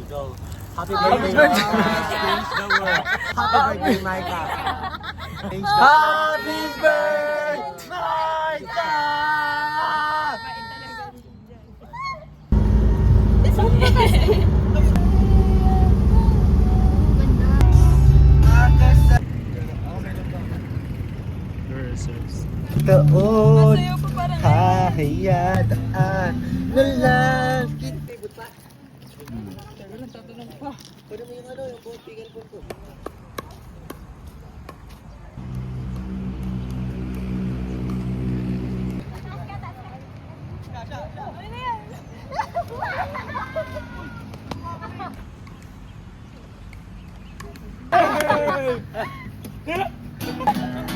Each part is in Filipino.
Go. Happy birthday, Micah. Change the world. Happy birthday, Micah. Change the Happy birthday, Micah! Taon, kahayadaan na lang kita. Pwede mo yung yung tigal po ko.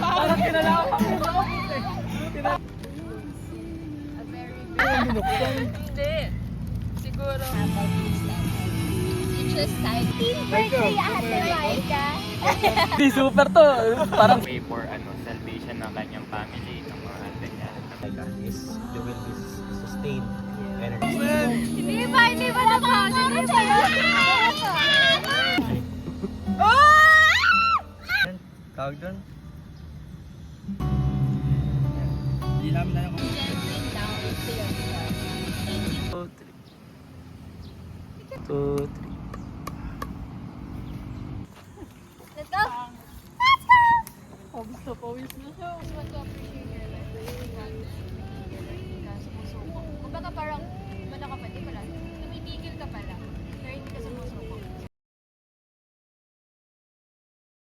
Parang kinalaman ko. Hindi. Siguro. Happy birthday, Ate Maika! Di super to. Parang Way for salvation ng kanyang family, ng mga ate niya. Micah is, you will be sustained energy. Hindi ba na po? Hindi ba? Tawag doon? hindi namin na yung 2, 3. Let's go! Pawis na siya. Just want to appreciate your life. Kumbaga parang, wala ka pa, di pala. Tumitigil ka pala. Pero hindi ka sumusubok.